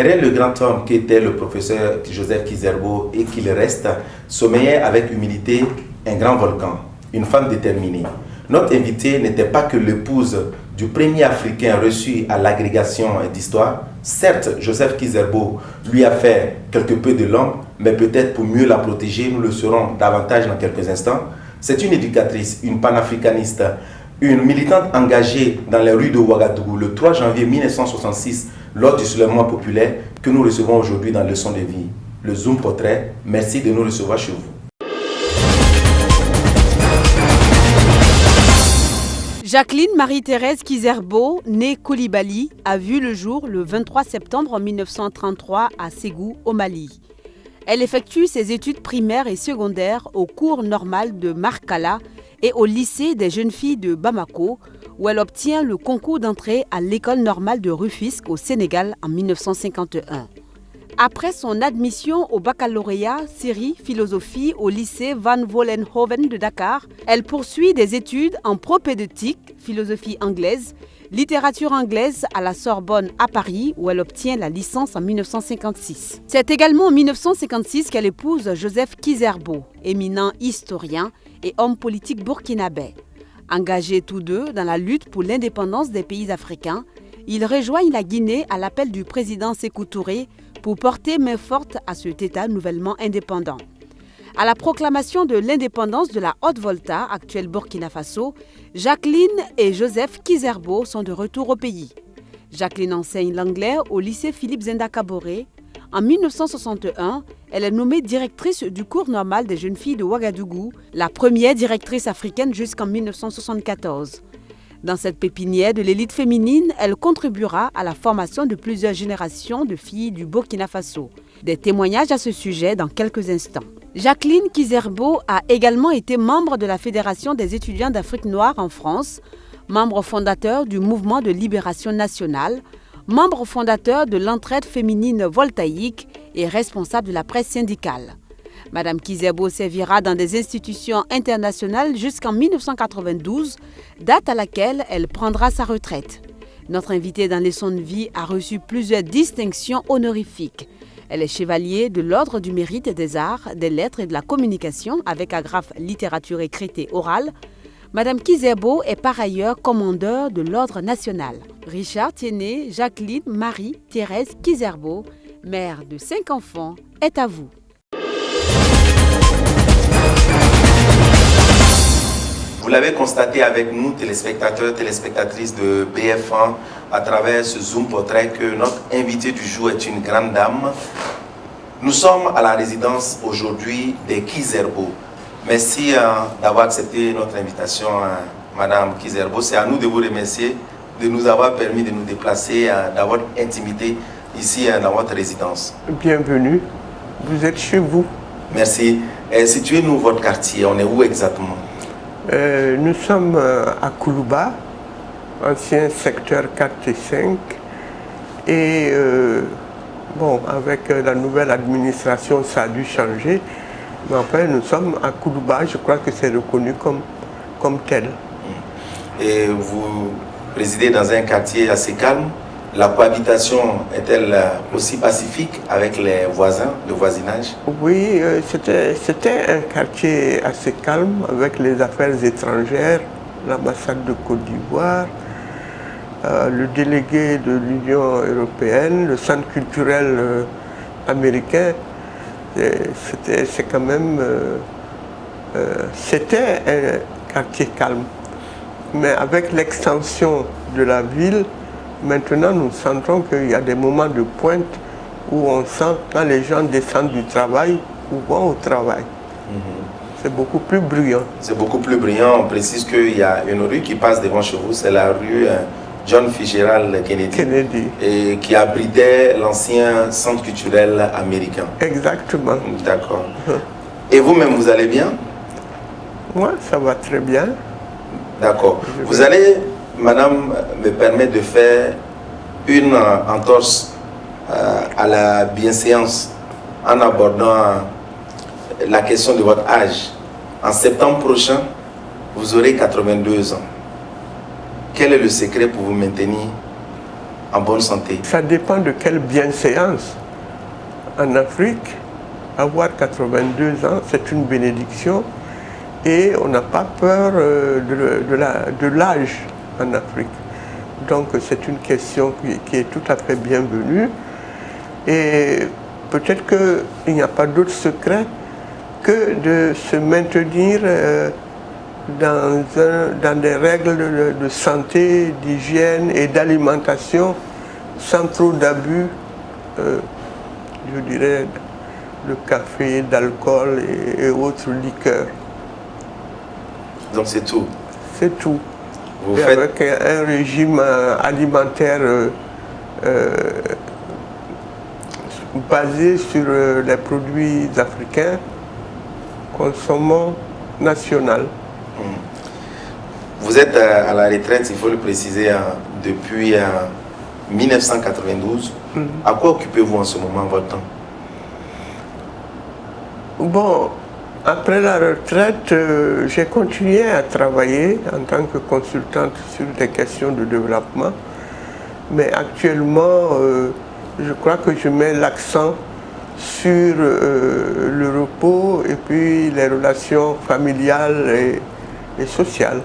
Derrière le grand homme qui était le professeur Joseph Kizerbo et qu'il reste, sommeillait avec humilité un grand volcan, une femme déterminée. Notre invitée n'était pas que l'épouse du premier Africain reçu à l'agrégation d'histoire. Certes, Joseph Kizerbo lui a fait quelque peu de langue, mais peut-être pour mieux la protéger, nous le saurons davantage dans quelques instants. C'est une éducatrice, une panafricaniste, une militante engagée dans les rues de Ouagadougou le 3 janvier 1966 lors du soulèvement populaire que nous recevons aujourd'hui dans Leçon de vie. Le Zoom Portrait, merci de nous recevoir chez vous. Jacqueline Marie-Thérèse Kizerbo, née Koulibaly, a vu le jour le 23 septembre 1933 à Ségou, au Mali. Elle effectue ses études primaires et secondaires au cours normal de Markala et au lycée des jeunes filles de Bamako, où elle obtient le concours d'entrée à l'école normale de Rufisque au Sénégal en 1951. Après son admission au baccalauréat série philosophie au lycée Van Vollenhoven de Dakar, elle poursuit des études en propédeutique, philosophie anglaise, littérature anglaise à la Sorbonne à Paris où elle obtient la licence en 1956. C'est également en 1956 qu'elle épouse Joseph Kizerbo, éminent historien et homme politique burkinabé. Engagés tous deux dans la lutte pour l'indépendance des pays africains, ils rejoignent la Guinée à l'appel du président Sékou Touré pour porter main forte à cet État nouvellement indépendant. À la proclamation de l'indépendance de la Haute-Volta, actuelle Burkina Faso, Jacqueline et Joseph Kizerbo sont de retour au pays. Jacqueline enseigne l'anglais au lycée Philippe Zenda Kaboré. En 1961, elle est nommée directrice du cours normal des jeunes filles de Ouagadougou, la première directrice africaine jusqu'en 1974. Dans cette pépinière de l'élite féminine, elle contribuera à la formation de plusieurs générations de filles du Burkina Faso. Des témoignages à ce sujet dans quelques instants. Jacqueline Kizerbo a également été membre de la Fédération des étudiants d'Afrique noire en France, membre fondateur du mouvement de libération nationale, membre fondateur de l'entraide féminine voltaïque et responsable de la presse syndicale. Madame Kizerbo servira dans des institutions internationales jusqu'en 1992, date à laquelle elle prendra sa retraite. Notre invitée dans Leçon de vie a reçu plusieurs distinctions honorifiques. Elle est chevalier de l'Ordre du Mérite des Arts, des Lettres et de la Communication avec agrafe littérature écrite et orale. Madame Kizerbo est par ailleurs commandeur de l'Ordre national. Richard Tiennet, Jacqueline Marie-Thérèse Kizerbo, mère de 5 enfants, est à vous. Vous l'avez constaté avec nous, téléspectateurs, téléspectatrices de BF1, à travers ce Zoom Portrait, que notre invitée du jour est une grande dame. Nous sommes à la résidence aujourd'hui des Kizerbo. Merci d'avoir accepté notre invitation, Madame Kizerbo. C'est à nous de vous remercier de nous avoir permis de nous déplacer dans votre intimité ici dans votre résidence. Bienvenue, vous êtes chez vous. Merci. Situez-nous votre quartier, on est où exactement? Nous sommes à Koulouba, ancien secteur 4 et 5. Et bon, avec la nouvelle administration, ça a dû changer. Mais enfin, nous sommes à Koulouba, je crois que c'est reconnu comme tel. Et vous résidez dans un quartier assez calme. La cohabitation est-elle aussi pacifique avec les voisins, le voisinage? Oui, c'était un quartier assez calme avec les affaires étrangères, l'ambassade de Côte d'Ivoire, le délégué de l'Union européenne, le centre culturel américain. C'est quand même... c'était un quartier calme. Mais avec l'extension de la ville, maintenant, nous sentons qu'il y a des moments de pointe où on sent quand les gens descendent du travail ou vont au travail. C'est beaucoup plus bruyant. C'est beaucoup plus bruyant. On précise qu'il y a une rue qui passe devant chez vous, c'est la rue John Fitzgerald Kennedy. Et qui abritait l'ancien centre culturel américain. Exactement. D'accord. Et vous-même, vous allez bien? Moi, ça va très bien. D'accord. Vous allez, madame, me permettre de faire une entorse à la bienséance en abordant la question de votre âge. En septembre prochain, vous aurez 82 ans. Quel est le secret pour vous maintenir en bonne santé? Ça dépend de quelle bienséance. En Afrique, avoir 82 ans, c'est une bénédiction et on n'a pas peur de l'âge en Afrique. Donc c'est une question qui est tout à fait bienvenue et peut-être qu'il n'y a pas d'autre secret que de se maintenir dans des règles de santé, d'hygiène et d'alimentation sans trop d'abus, je dirais, de café, d'alcool et autres liqueurs. Donc c'est tout? C'est tout. Vous et faites... avec un régime alimentaire basé sur les produits africains, consommons national. Vous êtes à la retraite, il faut le préciser, depuis 1992. À quoi occupez-vous en ce moment votre temps? Bon, après la retraite, j'ai continué à travailler en tant que consultante sur des questions de développement. Mais actuellement, je crois que je mets l'accent sur le repos et puis les relations familiales et sociales.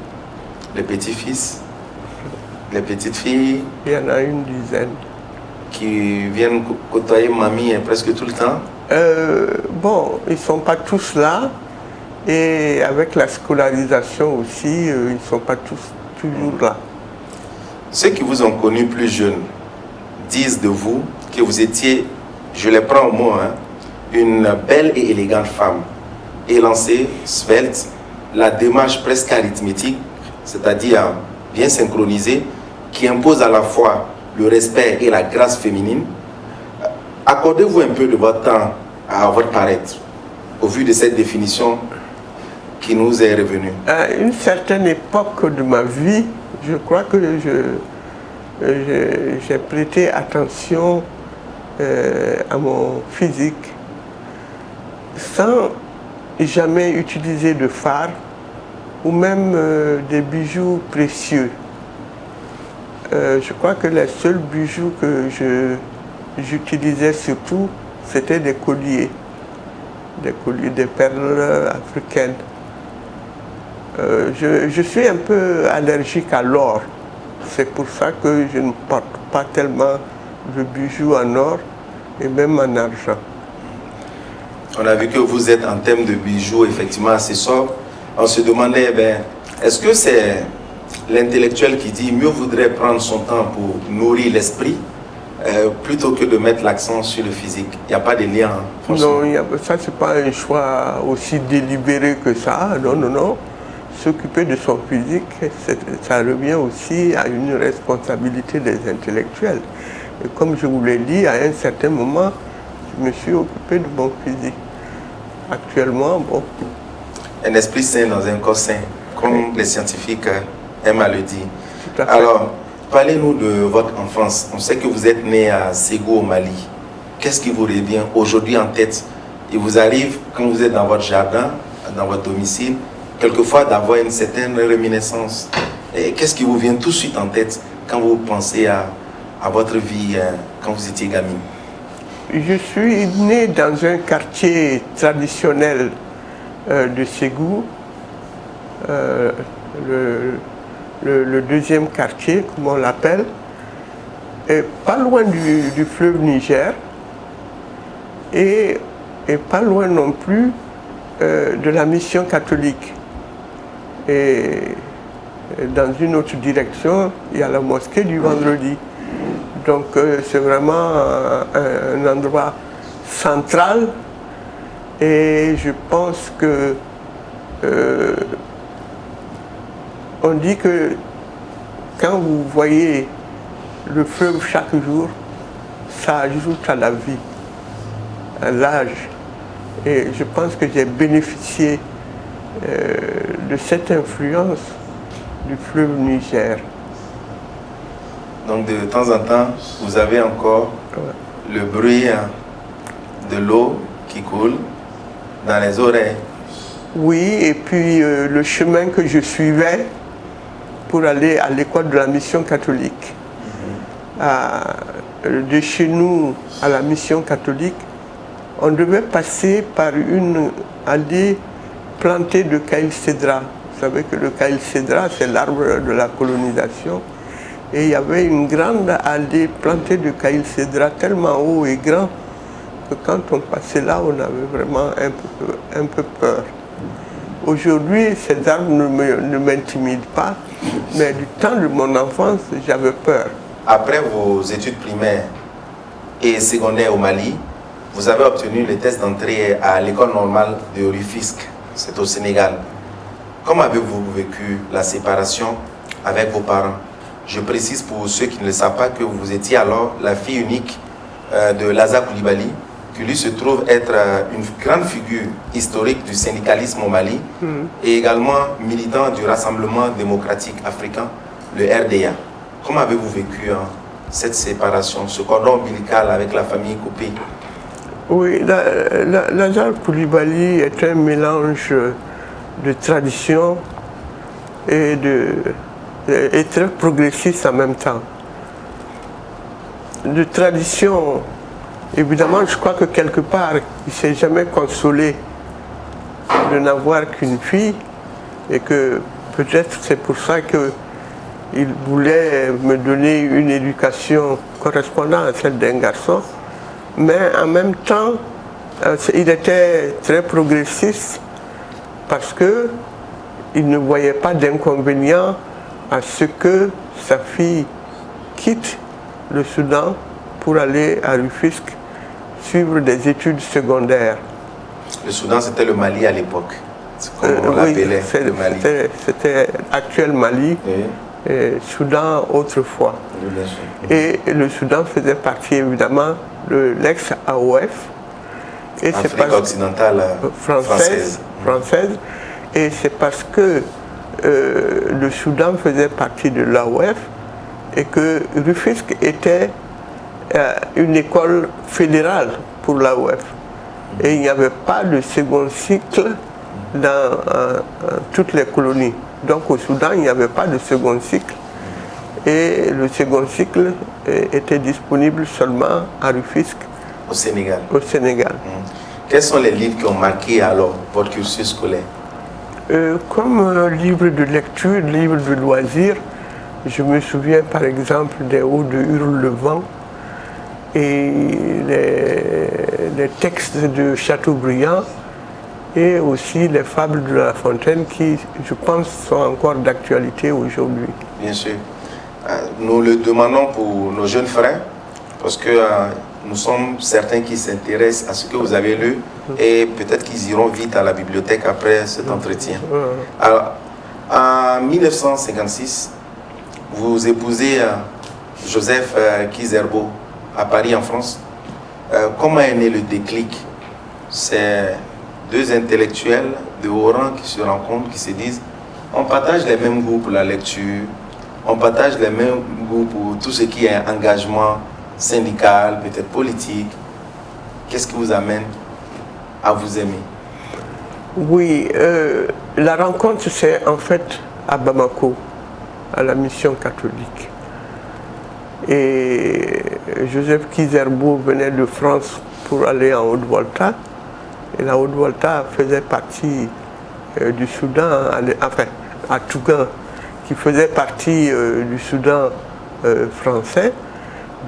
Les petits-fils, les petites filles? Il y en a une dizaine. Qui viennent côtoyer mamie presque tout le temps? Bon, ils ne sont pas tous là. Et avec la scolarisation aussi, ils ne sont pas tous toujours là. Ceux qui vous ont connu plus jeune disent de vous que vous étiez, je les prends au mot, une belle et élégante femme, élancée, svelte, la démarche presque arithmétique, c'est-à-dire bien synchronisée, qui impose à la fois le respect et la grâce féminine. Accordez-vous un peu de votre temps à votre paraître, au vu de cette définition qui nous est revenue? À une certaine époque de ma vie, je crois que j'ai prêté attention à mon physique sans jamais utiliser de fard ou même des bijoux précieux. Je crois que les seuls bijoux que j'utilisais surtout, c'était des colliers, des perles africaines. Je suis un peu allergique à l'or. C'est pour ça que je ne porte pas tellement de bijoux en or et même en argent. On a vu que vous êtes en termes de bijoux effectivement assez sobre. On se demandait, est-ce que c'est l'intellectuel qui dit mieux vaudrait prendre son temps pour nourrir l'esprit plutôt que de mettre l'accent sur le physique? Il n'y a pas de lien. Non, ça c'est pas un choix aussi délibéré que ça. Non, non, non. S'occuper de son physique, ça revient aussi à une responsabilité des intellectuels. Et comme je vous l'ai dit, à un certain moment, je me suis occupé de mon physique. Actuellement, bon. Un esprit sain dans un corps sain, comme les scientifiques aiment à le dire. Tout à fait. Alors, parlez-nous de votre enfance. On sait que vous êtes né à Ségou, au Mali. Qu'est-ce qui vous revient aujourd'hui en tête? Il vous arrive, quand vous êtes dans votre jardin, dans votre domicile, quelquefois d'avoir une certaine réminiscence. Qu'est-ce qui vous vient tout de suite en tête quand vous pensez à votre vie quand vous étiez gamine? Je suis né dans un quartier traditionnel de Ségou, le deuxième quartier, comme on l'appelle, et pas loin du fleuve Niger et pas loin non plus de la mission catholique. Et dans une autre direction, il y a la mosquée du vendredi. Donc c'est vraiment un endroit central et je pense que on dit que quand vous voyez le fleuve chaque jour, ça ajoute à la vie, à l'âge. Et je pense que j'ai bénéficié de cette influence du fleuve Niger. Donc de temps en temps, vous avez encore le bruit de l'eau qui coule dans les oreilles. Oui, et puis le chemin que je suivais pour aller à l'école de la mission catholique. de chez nous à la mission catholique, on devait passer par une allée plantée de caïl cédra. Vous savez que le caïl cédra, c'est l'arbre de la colonisation. Et il y avait une grande allée plantée de caïl cédra tellement haut et grand que quand on passait là, on avait vraiment un peu peur. Aujourd'hui, ces arbres ne m'intimident pas, mais du temps de mon enfance, j'avais peur. Après vos études primaires et secondaires au Mali, vous avez obtenu le test d'entrée à l'école normale de Rufisque, c'est au Sénégal. Comment avez-vous vécu la séparation avec vos parents? Je précise pour ceux qui ne le savent pas que vous étiez alors la fille unique de Laza Coulibaly, qui lui se trouve être une grande figure historique du syndicalisme au Mali et également militant du Rassemblement démocratique africain, le RDA. Comment avez-vous vécu cette séparation, ce cordon ombilical avec la famille coupée? Oui, Laza Coulibaly est un mélange de tradition et très progressiste en même temps. De tradition, évidemment, je crois que quelque part, il ne s'est jamais consolé de n'avoir qu'une fille et que peut-être c'est pour ça qu'il voulait me donner une éducation correspondant à celle d'un garçon. Mais en même temps, il était très progressiste parce qu'il ne voyait pas d'inconvénient à ce que sa fille quitte le Soudan pour aller à Rufisque suivre des études secondaires. Le Soudan, c'était le Mali à l'époque, comme on l'appelait, le Mali. C'était actuel Mali, et Soudan autrefois. Et le Soudan faisait partie évidemment de l'ex-AOF. Afrique occidentale française. Et c'est parce que le Soudan faisait partie de l'AOF et que Rufisque était une école fédérale pour l'AOF. Et il n'y avait pas de second cycle dans toutes les colonies. Donc au Soudan, il n'y avait pas de second cycle. Et le second cycle était disponible seulement à Rufisque. Au Sénégal. Au Sénégal. Quels sont les livres qui ont marqué alors votre cursus scolaire? Comme livre de lecture, livre de loisirs, je me souviens par exemple des Hauts de Hurle-le-Vent et les textes de Chateaubriand et aussi les fables de La Fontaine qui, je pense, sont encore d'actualité aujourd'hui. Bien sûr. Nous le demandons pour nos jeunes frères parce que nous sommes certains qui s'intéressent à ce que vous avez lu et peut-être qu'ils iront vite à la bibliothèque après cet entretien. Alors, en 1956, vous épousez Joseph Kizerbo à Paris, en France. Comment est né le déclic? C'est deux intellectuels de haut rang qui se rencontrent, qui se disent on partage les mêmes goûts pour la lecture, on partage les mêmes goûts pour tout ce qui est engagement syndical, peut-être politique. Qu'est-ce qui vous amène à vous aimer? Oui, la rencontre c'est en fait à Bamako, à la mission catholique. Et Joseph Kizerbo venait de France pour aller en Haute-Volta. Et la Haute-Volta faisait partie du Soudan, enfin à Tougan, qui faisait partie du Soudan français.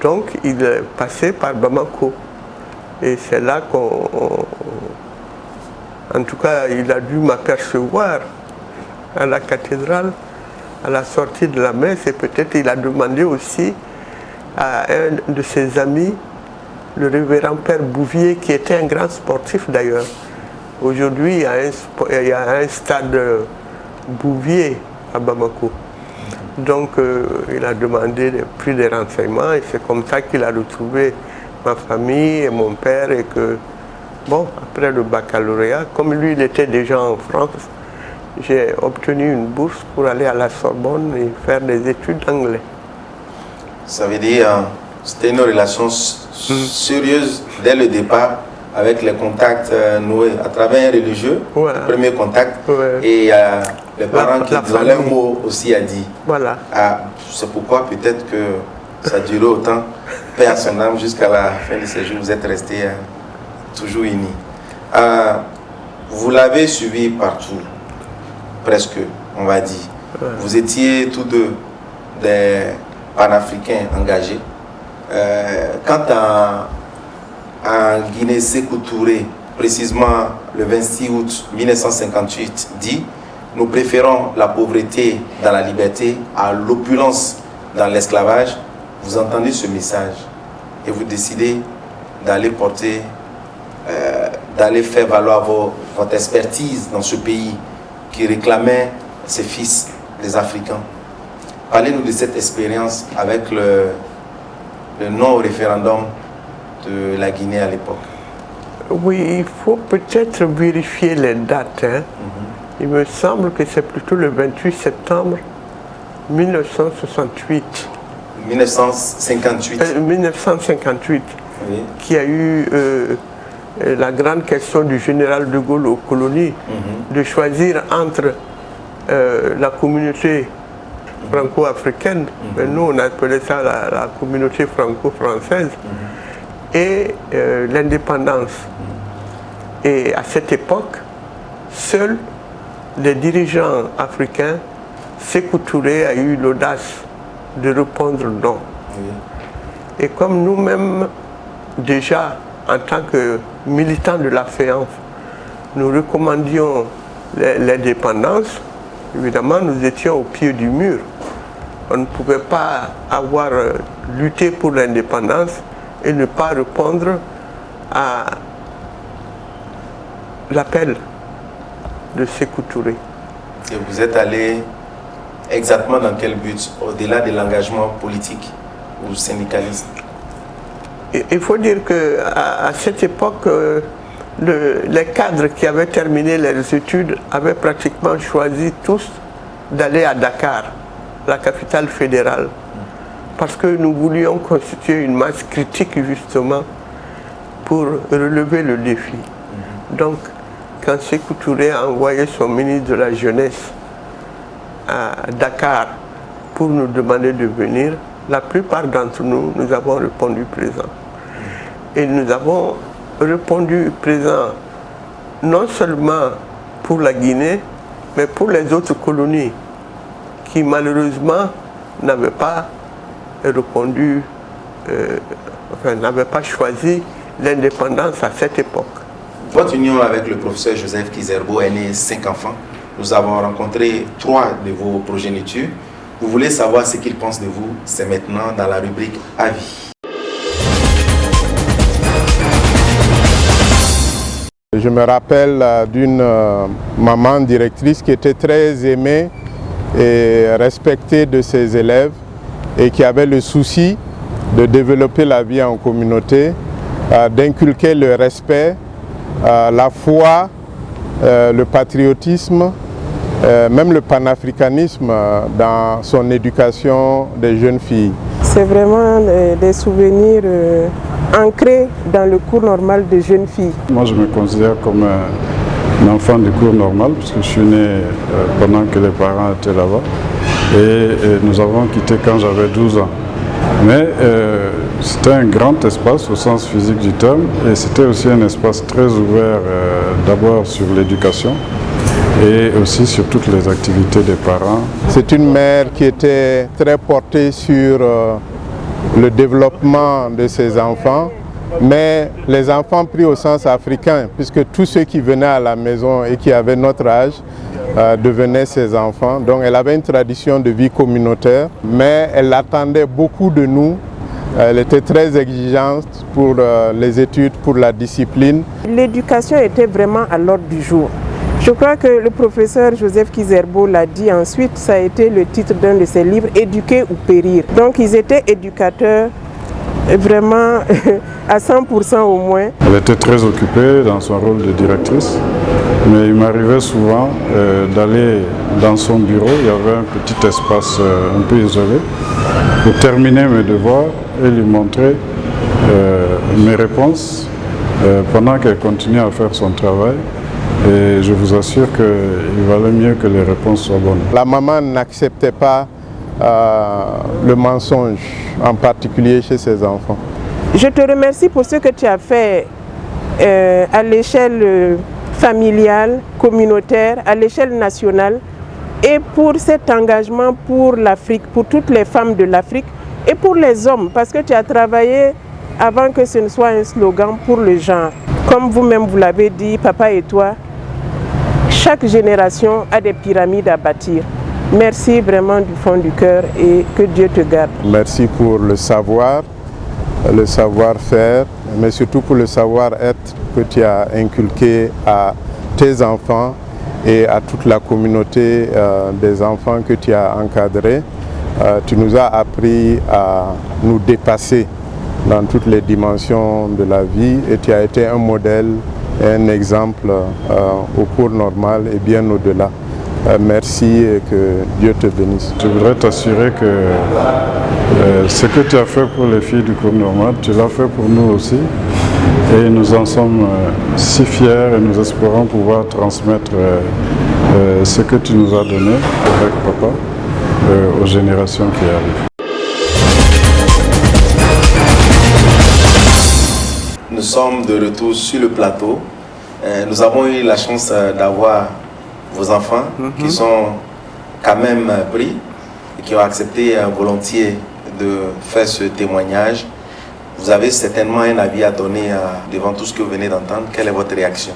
Donc il est passé par Bamako. Et c'est là en tout cas, il a dû m'apercevoir à la cathédrale, à la sortie de la messe, et peut-être il a demandé aussi à un de ses amis, le révérend Père Bouvier, qui était un grand sportif d'ailleurs. Aujourd'hui, il y a un stade Bouvier à Bamako. Donc, il a pris des renseignements, et c'est comme ça qu'il a retrouvé ma famille et mon père, et que, bon, après le baccalauréat, comme lui, il était déjà en France, j'ai obtenu une bourse pour aller à la Sorbonne et faire des études d'anglais. Ça veut dire c'était une relation sérieuse dès le départ, avec les contacts noués à travers un religieux, Voilà. Premier contact, Ouais. et les parents qui ont leur mot aussi à dire. Voilà. C'est pourquoi peut-être que Ça a duré autant. Paix à son âme jusqu'à la fin de ses jours. Vous êtes restés toujours unis. Vous l'avez suivi partout, presque, on va dire. Vous étiez tous deux des panafricains engagés. Quant à Guinée, Sékou Touré, précisément le 26 août 1958, dit « Nous préférons la pauvreté dans la liberté à l'opulence dans l'esclavage ». Vous entendez ce message et vous décidez d'aller porter, d'aller faire valoir votre expertise dans ce pays qui réclamait ses fils, les Africains. Parlez-nous de cette expérience avec le non au référendum de la Guinée à l'époque. Oui, il faut peut-être vérifier les dates. Il me semble que c'est plutôt le 28 septembre 1968. 1958. 1958, oui. Qui a eu la grande question du général de Gaulle aux colonies, de choisir entre la communauté franco-africaine, mais nous on appelait ça la communauté franco-française, et l'indépendance. Et à cette époque, seuls les dirigeants africains, Sékou Touré a eu l'audace de répondre non. Oui. Et comme nous-mêmes, déjà, en tant que militants de la FEANF, nous recommandions l'indépendance, évidemment, nous étions au pied du mur. On ne pouvait pas avoir lutté pour l'indépendance et ne pas répondre à l'appel de Sékou Touré. Et vous êtes allé exactement dans quel but, au-delà de l'engagement politique ou syndicaliste? Il faut dire qu'à cette époque, les cadres qui avaient terminé leurs études avaient pratiquement choisi tous d'aller à Dakar, la capitale fédérale, parce que nous voulions constituer une masse critique justement pour relever le défi. Donc, quand Sékou Touré a envoyé son ministre de la Jeunesse à Dakar pour nous demander de venir, la plupart d'entre nous, nous avons répondu présent. Et nous avons répondu présent non seulement pour la Guinée, mais pour les autres colonies qui malheureusement n'avaient pas répondu, n'avaient pas choisi l'indépendance à cette époque. Votre union avec le professeur Joseph Kizerbo est né 5 enfants. Nous avons rencontré 3 de vos progénitures. Vous voulez savoir ce qu'ils pensent de vous? C'est maintenant dans la rubrique Avis. Je me rappelle d'une maman directrice qui était très aimée et respectée de ses élèves et qui avait le souci de développer la vie en communauté, d'inculquer le respect, la foi, le patriotisme, même le panafricanisme dans son éducation des jeunes filles. C'est vraiment des souvenirs ancrés dans le cours normal des jeunes filles. Moi je me considère comme un enfant du cours normal puisque je suis né pendant que les parents étaient là-bas et nous avons quitté quand j'avais 12 ans. Mais c'était un grand espace au sens physique du terme et c'était aussi un espace très ouvert d'abord sur l'éducation et aussi sur toutes les activités des parents. C'est une mère qui était très portée sur le développement de ses enfants, mais les enfants pris au sens africain, puisque tous ceux qui venaient à la maison et qui avaient notre âge devenaient ses enfants. Donc elle avait une tradition de vie communautaire, mais elle attendait beaucoup de nous. Elle était très exigeante pour les études, pour la discipline. L'éducation était vraiment à l'ordre du jour. Je crois que le professeur Joseph Kizerbo l'a dit ensuite, ça a été le titre d'un de ses livres, Éduquer ou périr. Donc ils étaient éducateurs vraiment à 100% au moins. Elle était très occupée dans son rôle de directrice, mais il m'arrivait souvent d'aller dans son bureau, il y avait un petit espace un peu isolé, pour terminer mes devoirs et lui montrer mes réponses pendant qu'elle continuait à faire son travail. Et je vous assure qu'il valait mieux que les réponses soient bonnes. La maman n'acceptait pas le mensonge, en particulier chez ces enfants. Je te remercie pour ce que tu as fait à l'échelle familiale, communautaire, à l'échelle nationale et pour cet engagement pour l'Afrique, pour toutes les femmes de l'Afrique et pour les hommes, parce que tu as travaillé avant que ce ne soit un slogan pour le genre. Comme vous-même vous l'avez dit, papa et toi, chaque génération a des pyramides à bâtir. Merci vraiment du fond du cœur et que Dieu te garde. Merci pour le savoir, le savoir-faire, mais surtout pour le savoir-être que tu as inculqué à tes enfants et à toute la communauté des enfants que tu as encadrés. Tu nous as appris à nous dépasser dans toutes les dimensions de la vie et tu as été un modèle et un exemple au cours normal et bien au-delà. Merci et que Dieu te bénisse. Je voudrais t'assurer que ce que tu as fait pour les filles du cours normal, tu l'as fait pour nous aussi. Et nous en sommes si fiers et nous espérons pouvoir transmettre ce que tu nous as donné avec papa aux générations qui arrivent. Nous sommes de retour sur le plateau. Nous avons eu la chance d'avoir vos enfants qui sont quand même pris et qui ont accepté volontiers de faire ce témoignage. Vous avez certainement un avis à donner devant tout ce que vous venez d'entendre. Quelle est votre réaction?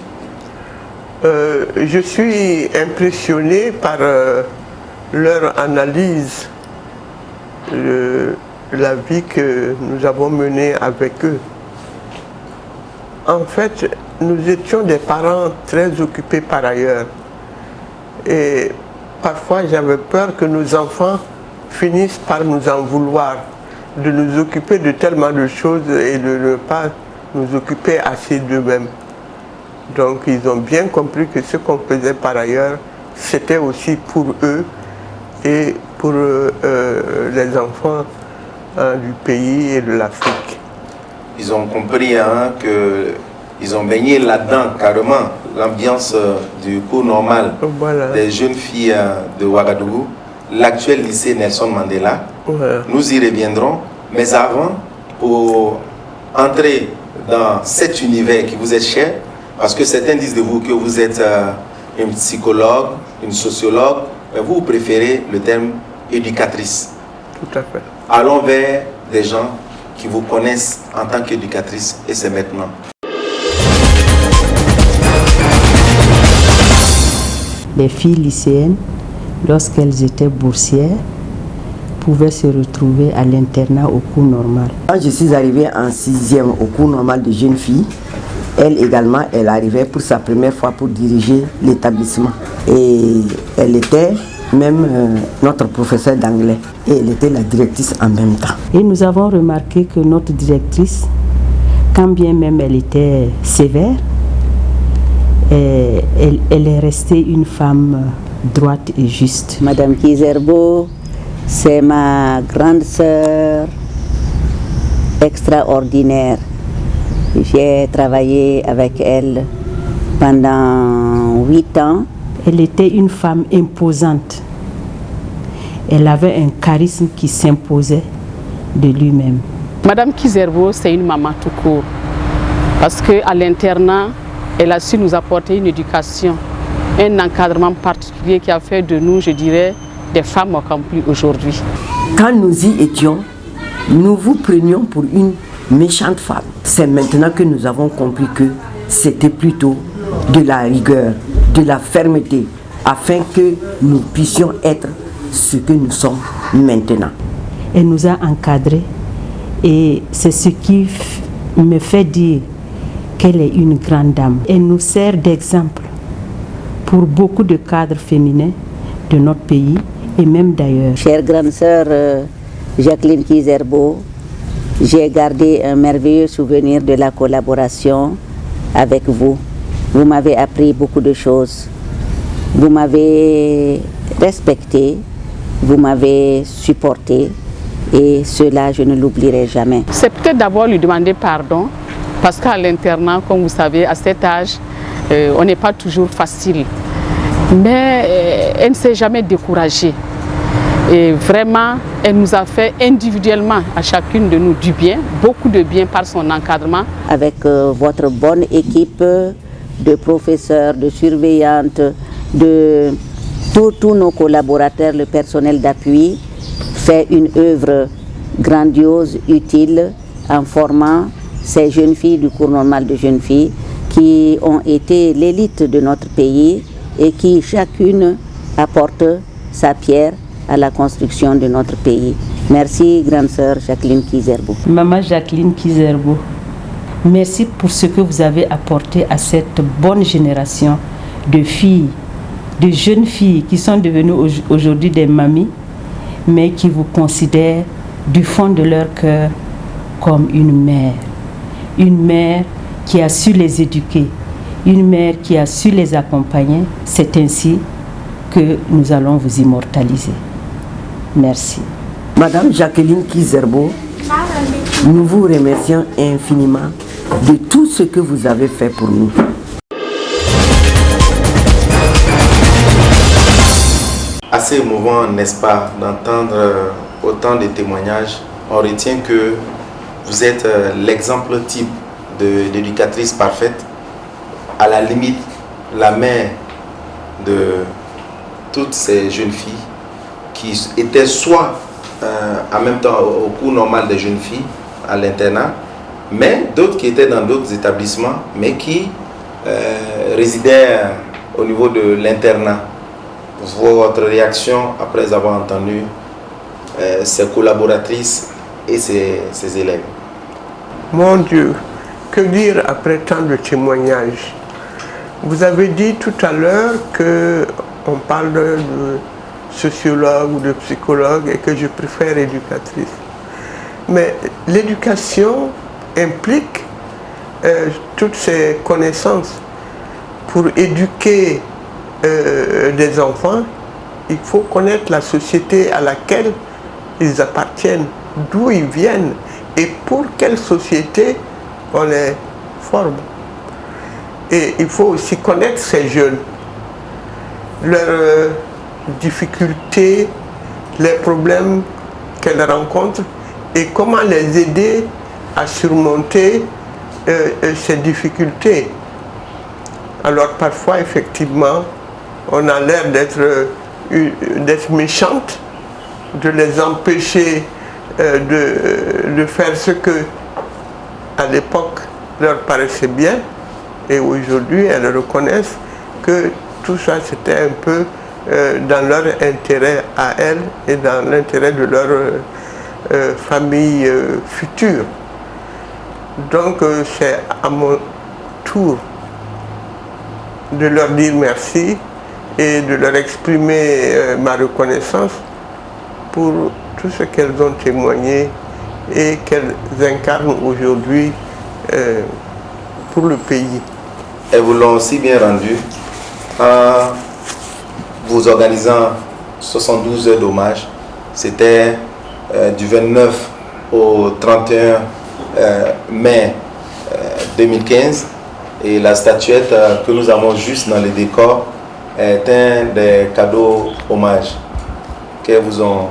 Je suis impressionné par leur analyse de la vie que nous avons menée avec eux. En fait, nous étions des parents très occupés par ailleurs. Et parfois, j'avais peur que nos enfants finissent par nous en vouloir, de nous occuper de tellement de choses et de ne pas nous occuper assez d'eux-mêmes. Donc, ils ont bien compris que ce qu'on faisait par ailleurs, c'était aussi pour eux et pour les enfants du pays et de l'Afrique. Ils ont compris qu'ils ont baigné là-dedans carrément, l'ambiance du cours normal des jeunes filles de Ouagadougou, l'actuel lycée Nelson Mandela. Nous y reviendrons, mais avant, pour entrer dans cet univers qui vous est cher, parce que certains disent de vous que vous êtes une psychologue, une sociologue, mais vous préférez le terme éducatrice. Tout à fait. Allons vers des gens qui vous connaissent en tant qu'éducatrice et c'est maintenant. Les filles lycéennes, lorsqu'elles étaient boursières, pouvaient se retrouver à l'internat au cours normal. Quand je suis arrivée en 6e au cours normal de jeunes filles, elle également, elle arrivait pour sa première fois pour diriger l'établissement. Et elle était même notre professeure d'anglais. Et elle était la directrice en même temps. Et nous avons remarqué que notre directrice, quand bien même elle était sévère, elle est restée une femme droite et juste. Madame Kizerbo, c'est ma grande sœur extraordinaire. J'ai travaillé avec elle pendant 8 ans. Elle était une femme imposante. Elle avait un charisme qui s'imposait de lui-même. Madame Kizerbo, c'est une maman tout court. Parce qu'à l'internat, elle a su nous apporter une éducation, un encadrement particulier qui a fait de nous, je dirais, des femmes accomplies aujourd'hui. Quand nous y étions, nous vous prenions pour une méchante femme. C'est maintenant que nous avons compris que c'était plutôt de la rigueur, de la fermeté, afin que nous puissions être ce que nous sommes maintenant. Elle nous a encadrés et c'est ce qui me fait dire qu'elle est une grande dame. Elle nous sert d'exemple pour beaucoup de cadres féminins de notre pays et même d'ailleurs. Chère grande sœur Jacqueline Kizerbo, j'ai gardé un merveilleux souvenir de la collaboration avec vous. Vous m'avez appris beaucoup de choses. Vous m'avez respecté, vous m'avez supporté et cela, je ne l'oublierai jamais. C'est peut-être d'abord lui demander pardon parce qu'à l'internat, comme vous savez, à cet âge, on n'est pas toujours facile. Mais elle ne s'est jamais découragée. Et vraiment, elle nous a fait individuellement à chacune de nous du bien, beaucoup de bien par son encadrement. Avec votre bonne équipe de professeurs, de surveillantes, de tous nos collaborateurs, le personnel d'appui, fait une œuvre grandiose, utile, en formant ces jeunes filles du cours normal de jeunes filles qui ont été l'élite de notre pays et qui chacune apporte sa pierre à la construction de notre pays. Merci, grande sœur Jacqueline Kizerbo. Maman Jacqueline Kizerbo, merci pour ce que vous avez apporté à cette bonne génération de filles, de jeunes filles qui sont devenues aujourd'hui des mamies, mais qui vous considèrent du fond de leur cœur comme une mère qui a su les éduquer, une mère qui a su les accompagner. C'est ainsi que nous allons vous immortaliser. Merci. Madame Jacqueline Kizerbo, nous vous remercions infiniment de tout ce que vous avez fait pour nous. Assez émouvant, n'est-ce pas, d'entendre autant de témoignages. On retient que vous êtes l'exemple type de l'éducatrice parfaite, à la limite la mère de toutes ces jeunes filles qui étaient soit en même temps au cours normal des jeunes filles à l'internat, mais d'autres qui étaient dans d'autres établissements, mais qui résidaient au niveau de l'internat. Votre réaction après avoir entendu ses collaboratrices et ses élèves? Mon Dieu, que dire après tant de témoignages? Vous avez dit tout à l'heure qu'on parle de sociologue ou de psychologue et que je préfère éducatrice. Mais l'éducation implique toutes ces connaissances. Pour éduquer des enfants, il faut connaître la société à laquelle ils appartiennent, d'où ils viennent et pour quelle société on les forme. Et il faut aussi connaître ces jeunes, leurs difficultés, les problèmes qu'elles rencontrent et comment les aider à surmonter ces difficultés. Alors parfois, effectivement, on a l'air d'être méchante, de les empêcher de faire ce que à l'époque leur paraissait bien, et aujourd'hui elles reconnaissent que tout ça c'était un peu dans leur intérêt à elles et dans l'intérêt de leur famille future. Donc c'est à mon tour de leur dire merci et de leur exprimer ma reconnaissance pour tout ce qu'elles ont témoigné et qu'elles incarnent aujourd'hui pour le pays. Elles vous l'ont aussi bien rendu en vous organisant 72 heures d'hommage. C'était du 29 au 31 mai 2015 et la statuette que nous avons juste dans le décor est un des cadeaux hommages qu'elles vous ont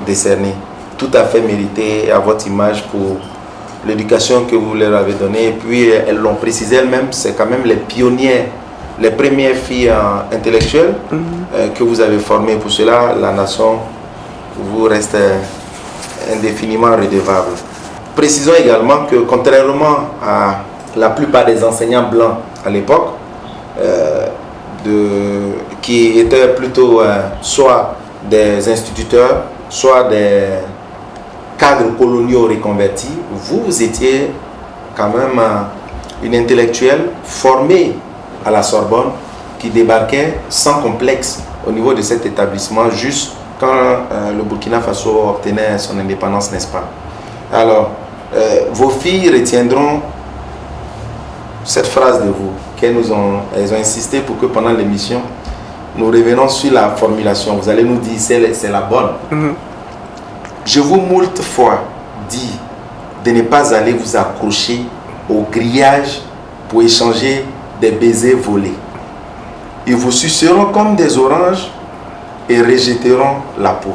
décerné, tout à fait mérité à votre image pour l'éducation que vous leur avez donnée. Et puis elles l'ont précisé elles-mêmes, c'est quand même les pionnières, les premières filles intellectuelles que vous avez formées. Pour cela, la nation vous reste indéfiniment redevable. Précisons également que contrairement à la plupart des enseignants blancs à l'époque, qui étaient plutôt soit des instituteurs, soit des cadres coloniaux reconvertis, vous étiez quand même une intellectuelle formée à la Sorbonne qui débarquait sans complexe au niveau de cet établissement juste quand le Burkina Faso obtenait son indépendance, n'est-ce pas? Alors, vos filles retiendront cette phrase de vous elles ont insisté pour que pendant l'émission nous revenons sur la formulation. Vous allez nous dire c'est la bonne. Je vous moult fois dit de ne pas aller vous accrocher au grillage pour échanger des baisers volés. Ils vous suceront comme des oranges et rejetteront la peau.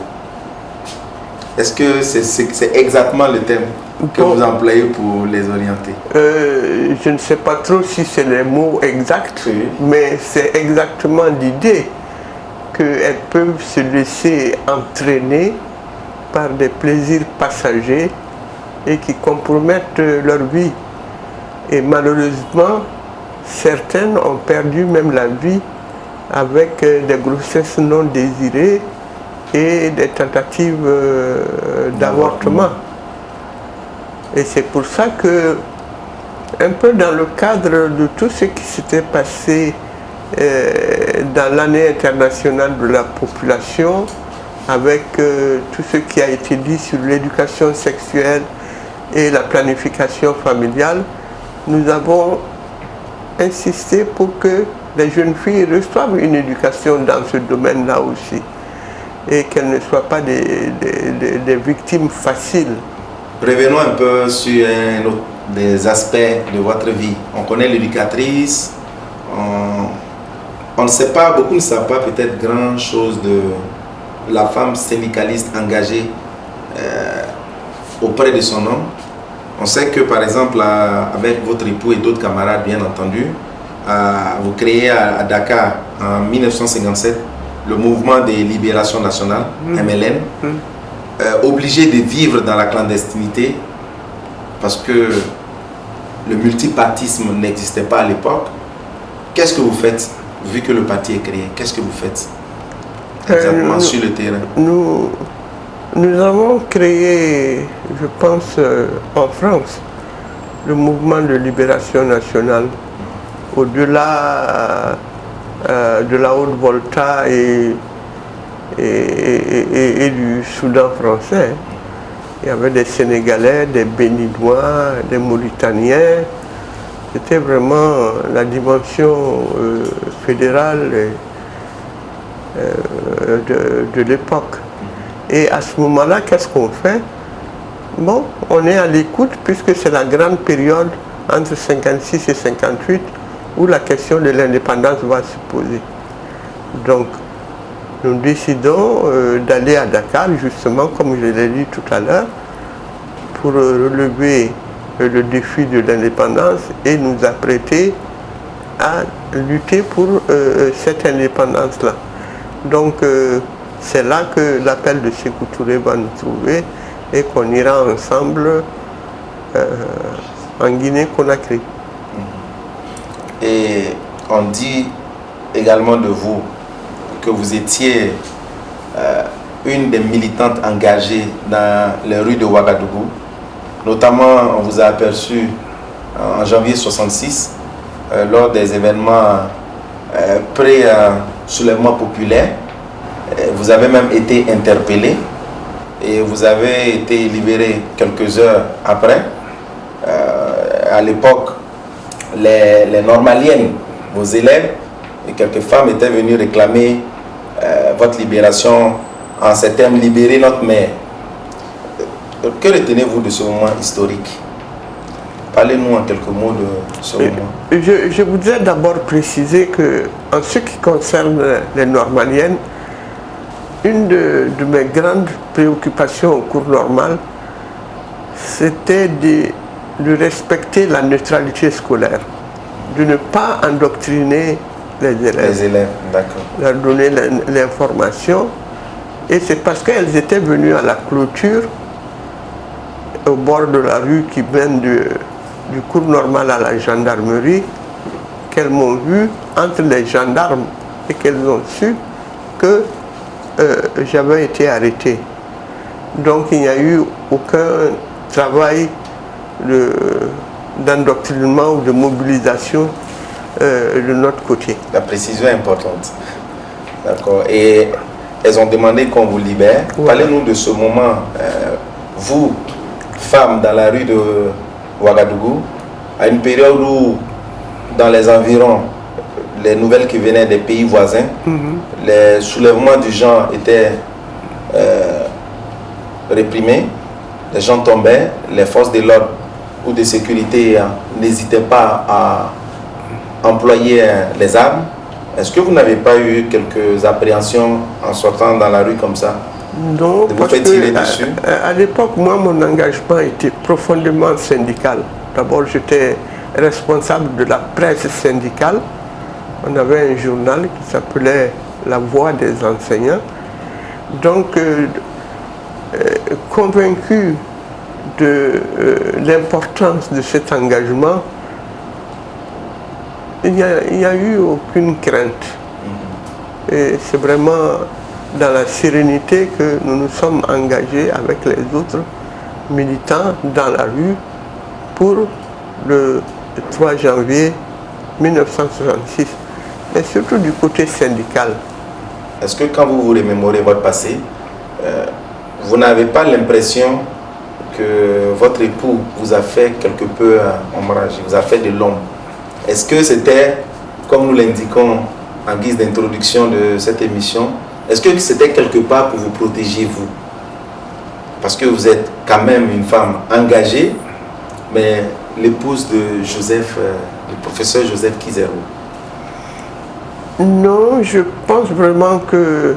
Est-ce que c'est exactement le thème que vous employez pour les orienter? Je ne sais pas trop si c'est les mots exacts, oui, mais c'est exactement l'idée qu'elles peuvent se laisser entraîner par des plaisirs passagers et qui compromettent leur vie. Et malheureusement, certaines ont perdu même la vie avec des grossesses non désirées et des tentatives d'avortement. Et c'est pour ça que, un peu dans le cadre de tout ce qui s'était passé dans l'année internationale de la population, avec tout ce qui a été dit sur l'éducation sexuelle et la planification familiale, nous avons insisté pour que les jeunes filles reçoivent une éducation dans ce domaine-là aussi, et qu'elles ne soient pas des victimes faciles. Revenons un peu sur des aspects de votre vie. On connaît l'éducatrice, on ne sait pas, beaucoup ne savent pas peut-être grand-chose de la femme syndicaliste engagée auprès de son homme. On sait que par exemple avec votre époux et d'autres camarades bien entendu, vous créez à Dakar en 1957 le mouvement des libérations nationales, MLN, obligé de vivre dans la clandestinité parce que le multipartisme n'existait pas à l'époque. Qu'est-ce que vous faites vu que le parti est créé? Qu'est-ce que vous faites exactement sur le terrain? Nous avons créé, je pense, en France, le mouvement de libération nationale. Au-delà de la Haute-Volta et du Soudan français, il y avait des Sénégalais, des Béninois, des Mauritaniens. C'était vraiment la dimension fédérale de l'époque. Et à ce moment-là, qu'est-ce qu'on fait? Bon, on est à l'écoute puisque c'est la grande période entre 56 et 58 où la question de l'indépendance va se poser. Donc, nous décidons d'aller à Dakar, justement, comme je l'ai dit tout à l'heure, pour relever le défi de l'indépendance et nous apprêter à lutter pour cette indépendance-là. Donc, c'est là que l'appel de Sékou Touré va nous trouver et qu'on ira ensemble en Guinée-Conakry. Et on dit également de vous que vous étiez une des militantes engagées dans les rues de Ouagadougou. Notamment, on vous a aperçu en janvier 1966 lors des événements pré-soulèvement populaire. Vous avez même été interpellé et vous avez été libéré quelques heures après. À l'époque, les normaliennes, vos élèves et quelques femmes étaient venues réclamer votre libération en ces termes: libérer notre mère. Que retenez-vous de ce moment historique? Parlez-nous en quelques mots de ce moment. Je voudrais d'abord préciser que, en ce qui concerne les normaliennes, une de mes grandes préoccupations au cours normal, c'était de respecter la neutralité scolaire, de ne pas endoctriner les élèves. Les élèves, d'accord. Leur donner l'information. Et c'est parce qu'elles étaient venues à la clôture, au bord de la rue qui mène du cours normal à la gendarmerie, qu'elles m'ont vu entre les gendarmes et qu'elles ont su que j'avais été arrêté. Donc il n'y a eu aucun travail d'endoctrinement ou de mobilisation de notre côté. La précision est importante. D'accord. Et elles ont demandé qu'on vous libère. Ouais. Parlez-nous de ce moment. Vous, femme dans la rue de Ouagadougou, à une période où, dans les environs, les nouvelles qui venaient des pays voisins, les soulèvements du genre étaient réprimés, les gens tombaient, les forces de l'ordre ou de sécurité n'hésitaient pas à employer les armes. Est-ce que vous n'avez pas eu quelques appréhensions en sortant dans la rue comme ça Non, de vous parce faire tirer que dessus? À l'époque, moi, mon engagement était profondément syndical. D'abord, j'étais responsable de la presse syndicale. On avait un journal qui s'appelait La Voix des enseignants. Donc, convaincu de l'importance de cet engagement, il n'y a eu aucune crainte. Et c'est vraiment dans la sérénité que nous nous sommes engagés avec les autres militants dans la rue pour le 3 janvier 1966, mais surtout du côté syndical. Est-ce que quand vous vous remémorez votre passé, vous n'avez pas l'impression que votre époux vous a fait quelque peu ombrage, vous a fait de l'ombre? Est-ce que c'était, comme nous l'indiquons en guise d'introduction de cette émission, est-ce que c'était quelque part pour vous protéger, vous? Parce que vous êtes quand même une femme engagée, mais l'épouse de Joseph, le professeur Joseph Kizerbo. Non, je pense vraiment que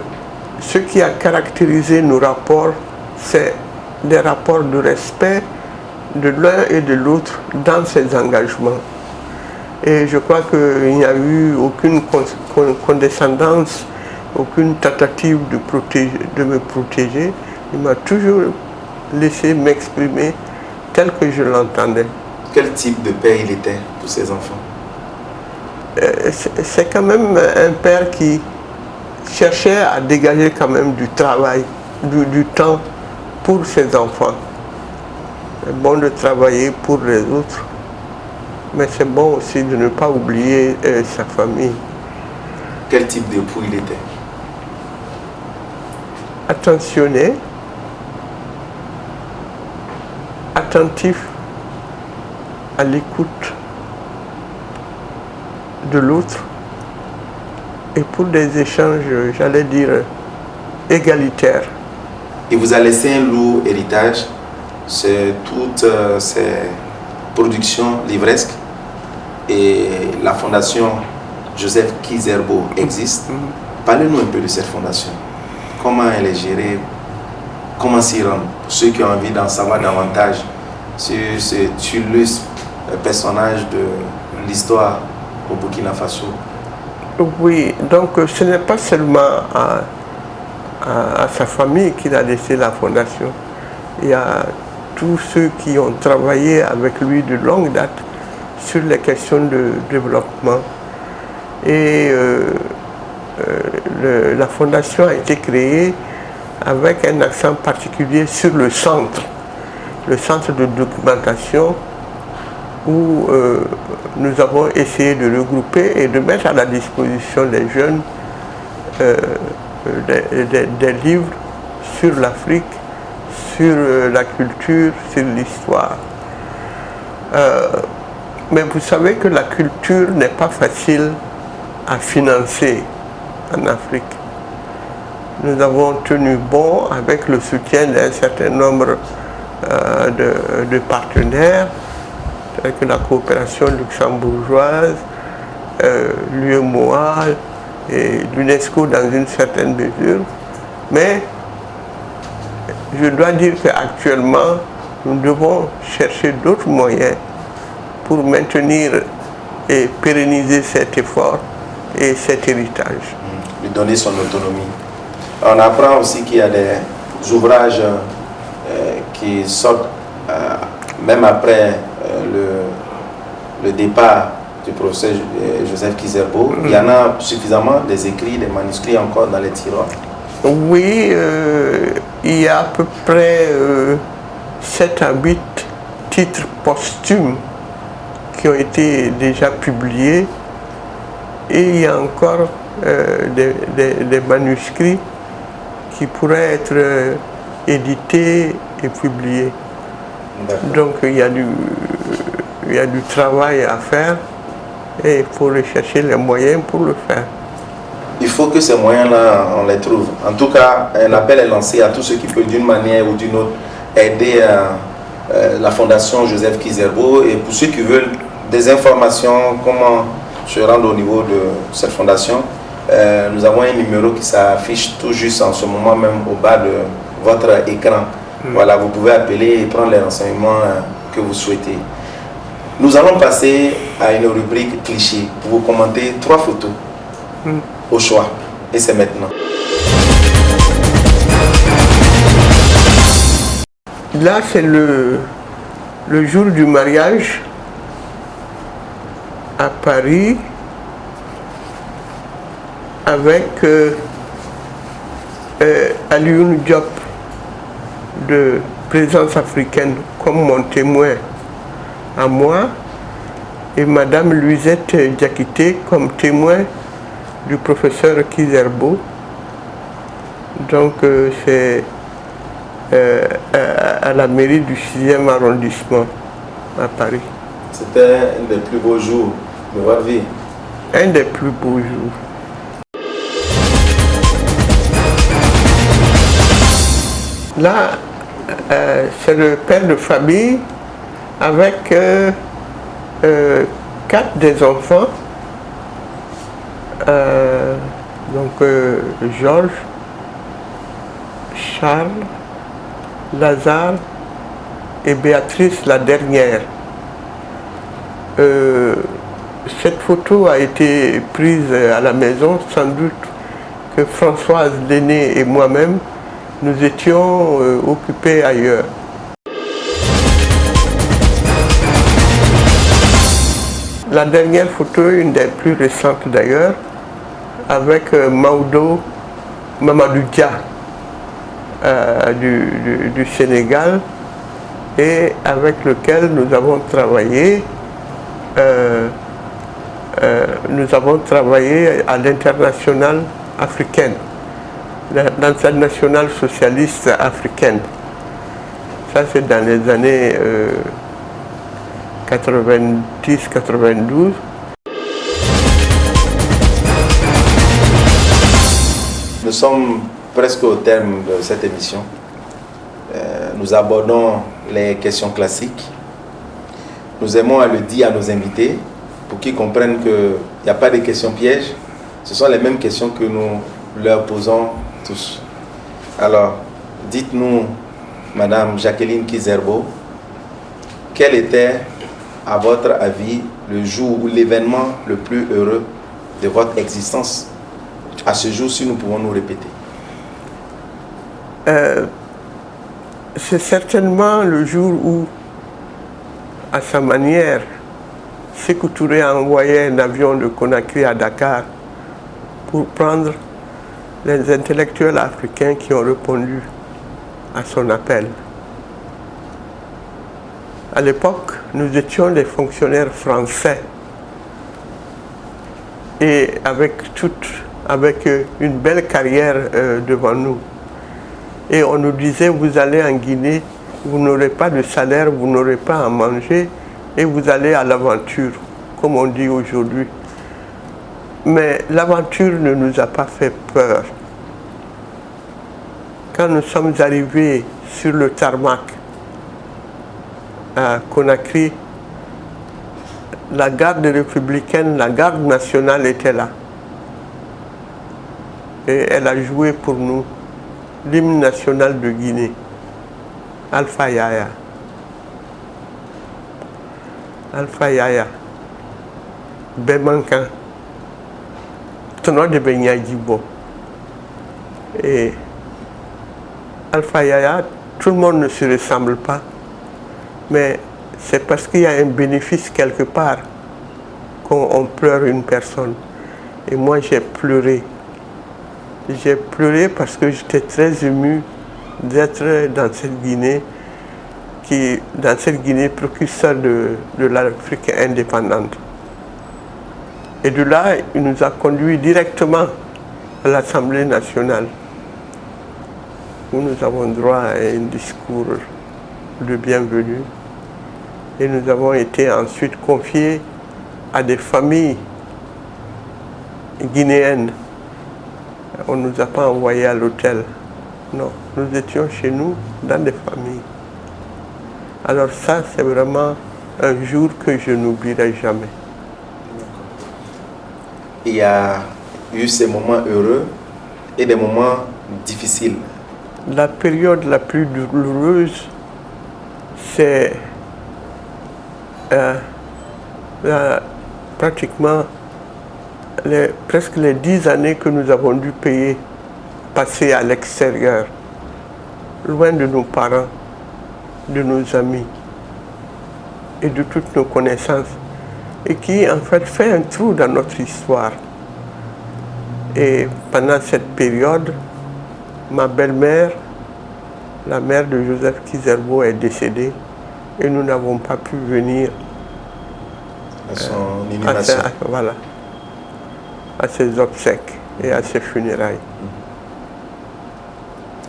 ce qui a caractérisé nos rapports, c'est des rapports de respect de l'un et de l'autre dans ces engagements. Et je crois qu'il n'y a eu aucune condescendance, aucune tentative de me protéger. Il m'a toujours laissé m'exprimer tel que je l'entendais. Quel type de père il était pour ses enfants? C'est quand même un père qui cherchait à dégager quand même du travail, du temps pour ses enfants. C'est bon de travailler pour les autres, mais c'est bon aussi de ne pas oublier sa famille. Quel type d'époux il était? Attentionné, attentif à l'écoute de l'autre et pour des échanges, j'allais dire, égalitaires. Il vous a laissé un lourd héritage, c'est toutes ces productions livresques, et la fondation Joseph Kizerbo existe. Parlez-nous un peu de cette fondation. Comment elle est gérée? Comment s'y rendre? Pour ceux qui ont envie d'en savoir davantage sur ce illustre personnage de l'histoire au Burkina Faso. Oui, donc ce n'est pas seulement à sa famille qu'il a laissé la fondation. Il y a tous ceux qui ont travaillé avec lui de longue date sur les questions de développement. Et la fondation a été créée avec un accent particulier sur le centre de documentation où nous avons essayé de regrouper et de mettre à la disposition des jeunes des livres sur l'Afrique, sur la culture, sur l'histoire. Mais vous savez que la culture n'est pas facile à financer en Afrique. Nous avons tenu bon avec le soutien d'un certain nombre de partenaires, tels que la coopération luxembourgeoise, l'UEMOA et l'UNESCO dans une certaine mesure. Mais je dois dire qu'actuellement, nous devons chercher d'autres moyens pour maintenir et pérenniser cet effort et cet héritage. Lui donner son autonomie. On apprend aussi qu'il y a des ouvrages qui sortent même après le départ du professeur Joseph Kizerbo. Il y en a suffisamment des écrits, des manuscrits encore dans les tiroirs. Oui, il y a à peu près 7 à 8 titres posthumes qui ont été déjà publiés, et il y a encore des manuscrits qui pourraient être édités et publiés. Donc il y a du travail à faire et il faut rechercher les moyens pour le faire. Il faut que ces moyens-là, on les trouve. En tout cas, un appel est lancé à tous ceux qui peuvent d'une manière ou d'une autre aider la fondation Joseph Kizerbo, et pour ceux qui veulent des informations, comment se rendre au niveau de cette fondation, Nous avons un numéro qui s'affiche tout juste en ce moment même au bas de votre écran. Voilà, vous pouvez appeler et prendre les renseignements que vous souhaitez. Nous allons passer à une rubrique cliché pour vous commenter 3 photos au choix. Et c'est maintenant. Là, c'est le jour du mariage à Paris avec Alioune Diop de Présence africaine comme mon témoin à moi et Madame Luisette Diakité comme témoin du professeur Kizerbo. Donc c'est à la mairie du 6e arrondissement à Paris. C'était un des plus beaux jours de votre vie. Un des plus beaux jours. Là, c'est le père de famille avec 4 des enfants. Donc Georges, Charles, Lazare et Béatrice, la dernière. Cette photo a été prise à la maison, sans doute que Françoise l'aînée et moi-même, nous étions occupés ailleurs. La dernière photo, une des plus récentes d'ailleurs, avec Mamadou Dia du Sénégal et avec lequel nous avons travaillé. Nous avons travaillé à l'internationale africaine, l'internationale socialiste africaine. Ça, c'est dans les années 90-92. Nous sommes presque au terme de cette émission. Nous abordons les questions classiques. Nous aimons à le dire à nos invités pour qu'ils comprennent qu'il n'y a pas de questions pièges. Ce sont les mêmes questions que nous leur posons tous. Alors, dites-nous, Madame Jacqueline Kizerbo, quel était, à votre avis, le jour ou l'événement le plus heureux de votre existence? À ce jour, si nous pouvons nous répéter. C'est certainement le jour où, à sa manière, Sékou Touré a envoyé un avion de Conakry à Dakar pour prendre les intellectuels africains qui ont répondu à son appel. À l'époque, nous étions des fonctionnaires français et avec une belle carrière devant nous. Et on nous disait, vous allez en Guinée, vous n'aurez pas de salaire, vous n'aurez pas à manger et vous allez à l'aventure, comme on dit aujourd'hui. Mais l'aventure ne nous a pas fait peur. Quand nous sommes arrivés sur le tarmac à Conakry, la garde républicaine, la garde nationale était là. Et elle a joué pour nous l'hymne national de Guinée, Alpha Yaya. Alpha Yaya, Bemankan, Tono de Benyadjibo. Et Alpha Yaya, tout le monde ne se ressemble pas, mais c'est parce qu'il y a un bénéfice quelque part qu'on pleure une personne. Et moi, j'ai pleuré. J'ai pleuré parce que j'étais très ému d'être dans cette Guinée, précurseur de l'Afrique indépendante. Et de là, il nous a conduits directement à l'Assemblée nationale, où nous avons droit à un discours de bienvenue. Et nous avons été ensuite confiés à des familles guinéennes. On ne nous a pas envoyés à l'hôtel. Non, nous étions chez nous, dans des familles. Alors ça, c'est vraiment un jour que je n'oublierai jamais. Il y a eu ces moments heureux et des moments difficiles. La période la plus douloureuse, c'est pratiquement presque les 10 années que nous avons dû passer à l'extérieur, loin de nos parents, de nos amis et de toutes nos connaissances, et qui en fait un trou dans notre histoire. Et pendant cette période, ma belle-mère, la mère de Joseph Kizerbo, est décédée et nous n'avons pas pu venir à son inhumation. À ses obsèques et à ses funérailles.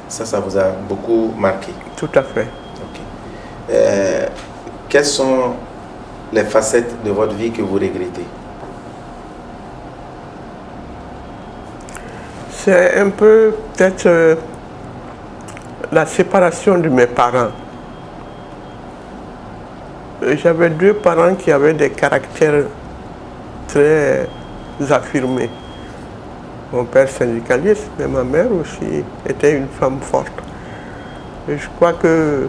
Ça vous a beaucoup marqué? Tout à fait. Okay. Quelles sont les facettes de votre vie que vous regrettez? C'est un peu peut-être la séparation de mes parents. J'avais 2 parents qui avaient des caractères très affirmés. Mon père syndicaliste, mais ma mère aussi était une femme forte. Et je crois que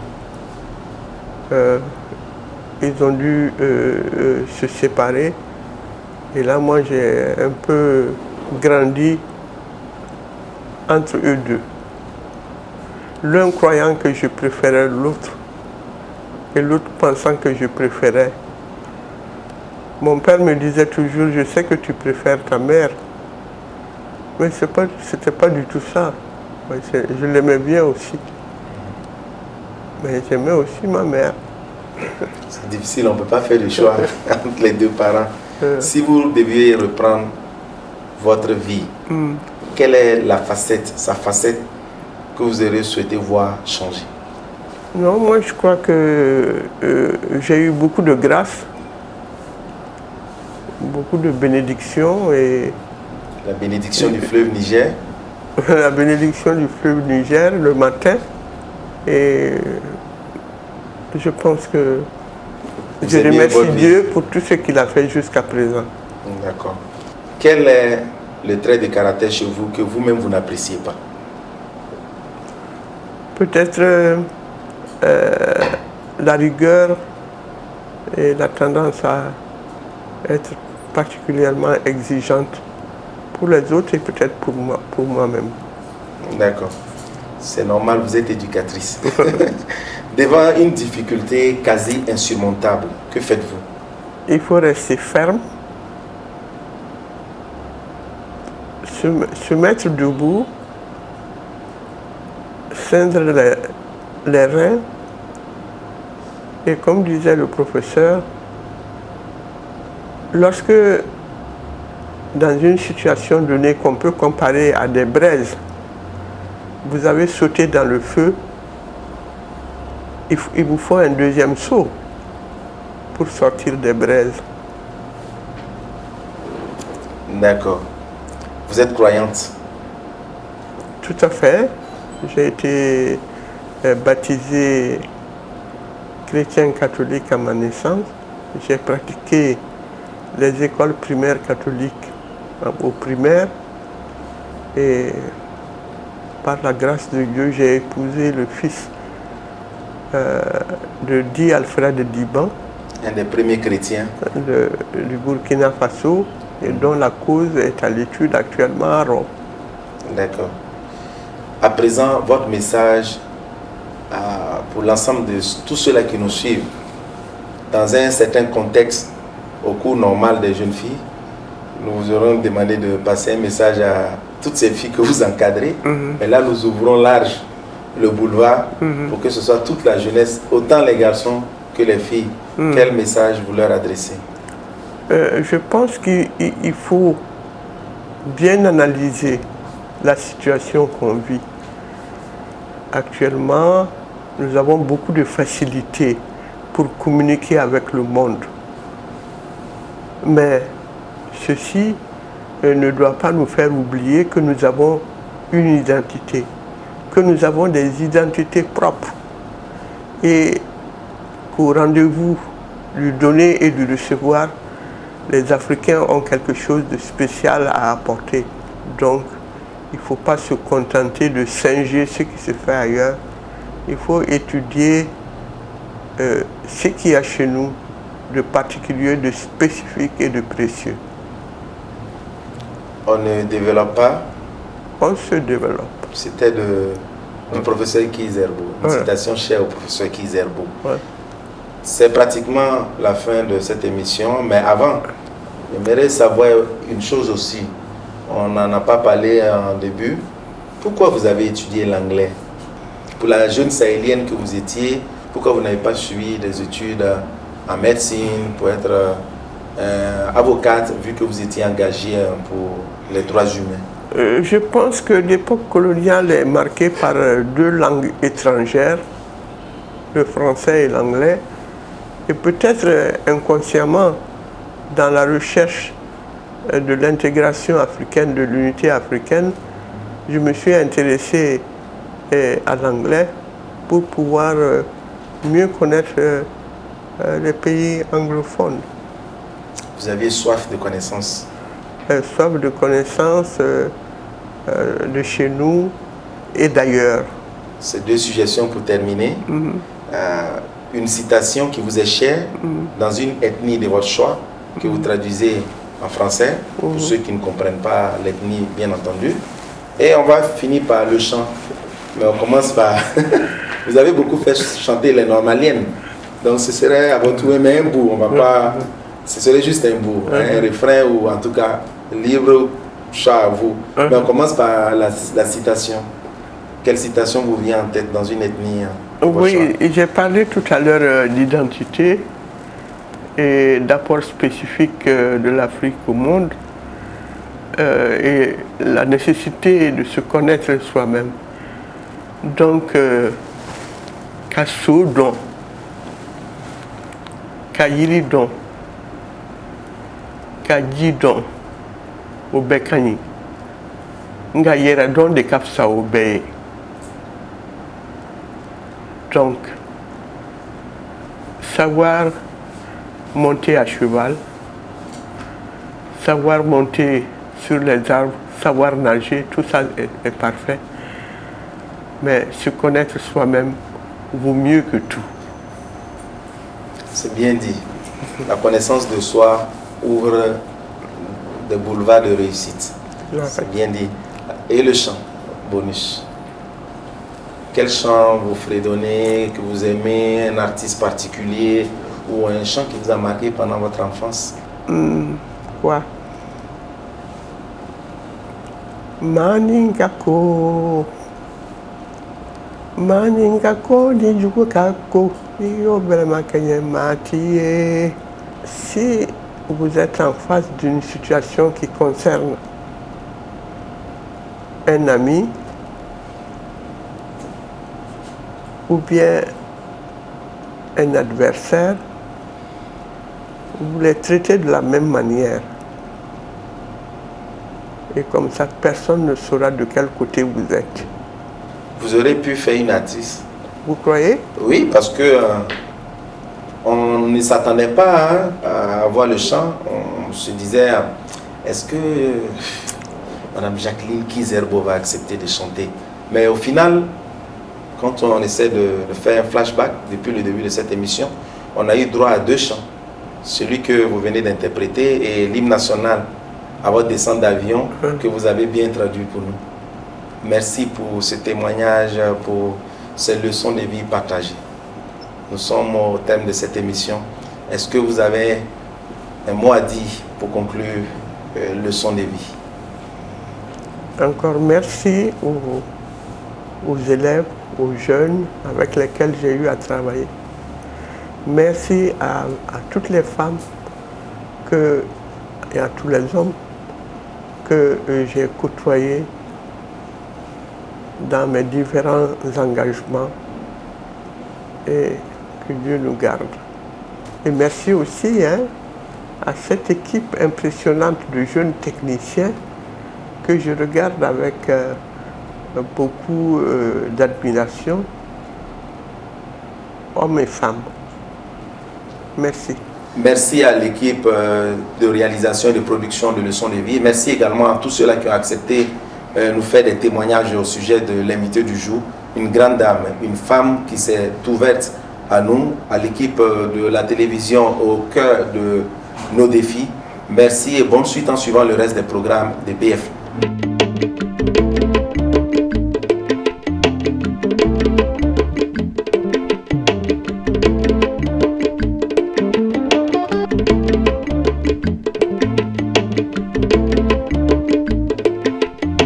ils ont dû se séparer. Et là, moi, j'ai un peu grandi entre eux deux. L'un croyant que je préférais l'autre et l'autre pensant que je préférais. Mon père me disait toujours, je sais que tu préfères ta mère, mais c'était pas du tout ça. Je l'aimais bien aussi. Mais j'aimais aussi ma mère. C'est difficile, on ne peut pas faire le choix entre les 2 parents. Si vous deviez reprendre votre vie, quelle est sa facette que vous auriez souhaité voir changer? Non, moi je crois que j'ai eu beaucoup de grâce, beaucoup de bénédictions et... La bénédiction du fleuve Niger? La bénédiction du fleuve Niger le matin, et je pense que je remercie Dieu pour tout ce qu'il a fait jusqu'à présent. D'accord. Quel est le trait de caractère chez vous que vous-même vous n'appréciez pas? Peut-être la rigueur et la tendance à être particulièrement exigeante pour les autres et peut-être pour moi-même. D'accord. C'est normal, vous êtes éducatrice. Devant une difficulté quasi insurmontable, que faites-vous? Il faut rester ferme, se mettre debout, ceindre les reins et, comme disait le professeur, lorsque dans une situation donnée qu'on peut comparer à des braises, vous avez sauté dans le feu, il vous faut un deuxième saut pour sortir des braises. D'accord. Vous êtes croyante? Tout à fait. J'ai été baptisé chrétien catholique à ma naissance. J'ai pratiqué les écoles primaires catholiques au primaire et par la grâce de Dieu, j'ai épousé le fils de Di Alfred Diban, un des premiers chrétiens du Burkina Faso, et dont la cause est à l'étude actuellement à Rome. D'accord. À présent, votre message pour l'ensemble de tous ceux-là qui nous suivent, dans un certain contexte, au cours normal des jeunes filles, nous vous aurons demandé de passer un message à toutes ces filles que vous encadrez. Mais là, nous ouvrons large le boulevard pour que ce soit toute la jeunesse, autant les garçons que les filles. Quel message vous leur adressez? Je pense qu'il faut bien analyser la situation qu'on vit. Actuellement, nous avons beaucoup de facilité pour communiquer avec le monde. Mais ceci ne doit pas nous faire oublier que nous avons une identité, que nous avons des identités propres et qu'au rendez-vous du donner et du recevoir, les Africains ont quelque chose de spécial à apporter. Donc, il ne faut pas se contenter de singer ce qui se fait ailleurs. Il faut étudier ce qu'il y a chez nous de particulier, de spécifique et de précieux. On ne développe pas. On se développe. C'était du professeur Kizerbo, une citation chère au professeur Kizerbo. C'est pratiquement la fin de cette émission, mais avant, j'aimerais savoir une chose aussi. On n'en a pas parlé en début. Pourquoi vous avez étudié l'anglais? Pour la jeune sahélienne que vous étiez, pourquoi vous n'avez pas suivi des études en médecine pour être avocate, vu que vous étiez engagée pour les droits humains? Je pense que l'époque coloniale est marquée par deux langues étrangères, le français et l'anglais. Et peut-être inconsciemment, dans la recherche de l'intégration africaine, de l'unité africaine, je me suis intéressé à l'anglais pour pouvoir mieux connaître les pays anglophones. Vous aviez soif de connaissances? Soif de connaissances de chez nous et d'ailleurs. Ces deux suggestions pour terminer. Une citation qui vous est chère dans une ethnie de votre choix, que vous traduisez en français, pour ceux qui ne comprennent pas l'ethnie, bien entendu. Et on va finir par le chant. Mais on commence par... Vous avez beaucoup fait chanter les normaliennes. Donc ce serait à votre tour, mais un bout. On va pas... Ce serait juste un bout, un refrain ou en tout cas, libre choix à vous. Mais on commence par la citation. Quelle citation vous vient en tête dans une ethnie? Oui, j'ai parlé tout à l'heure d'identité et d'apport spécifique de l'Afrique au monde et la nécessité de se connaître soi-même. Donc, Kasso don, Kayiri don, Kaji don, Obekani, Ngayera don de Kafsa Obeye. Donc, savoir monter à cheval, savoir monter sur les arbres, savoir nager, tout ça est parfait. Mais se connaître soi-même vaut mieux que tout. C'est bien dit. La connaissance de soi ouvre des boulevards de réussite. C'est bien dit. Et le chant, bonus. Quel chant vous fredonnez, que vous aimez, un artiste particulier ou un chant qui vous a marqué pendant votre enfance? Quoi? Maningako, Maningako, Dijukako, Matiye. Si vous êtes en face d'une situation qui concerne un ami, ou bien un adversaire, vous les traitez de la même manière. Et comme ça, personne ne saura de quel côté vous êtes. Vous aurez pu faire une artiste. Vous croyez? Oui, parce que on ne s'attendait pas à voir le chant. On se disait, est-ce que Madame Jacqueline Kizerbo va accepter de chanter? Mais au final, quand on essaie de faire un flashback depuis le début de cette émission, on a eu droit à deux chants. Celui que vous venez d'interpréter et l'hymne national à votre descente d'avion que vous avez bien traduit pour nous. Merci pour ce témoignage, pour ces leçons de vie partagées. Nous sommes au thème de cette émission. Est-ce que vous avez un mot à dire pour conclure leçon de vie? Encore merci aux élèves, aux jeunes avec lesquels j'ai eu à travailler. Merci à toutes les femmes et à tous les hommes que j'ai côtoyés dans mes différents engagements et que Dieu nous garde. Et merci aussi à cette équipe impressionnante de jeunes techniciens que je regarde avec beaucoup d'admiration, hommes et femmes. Merci. Merci à l'équipe de réalisation et de production de Leçons de vie. Merci également à tous ceux-là qui ont accepté nous faire des témoignages au sujet de l'invité du jour. Une grande dame, une femme qui s'est ouverte à nous, à l'équipe de la télévision au cœur de nos défis. Merci et bonne suite en suivant le reste des programmes des BFM.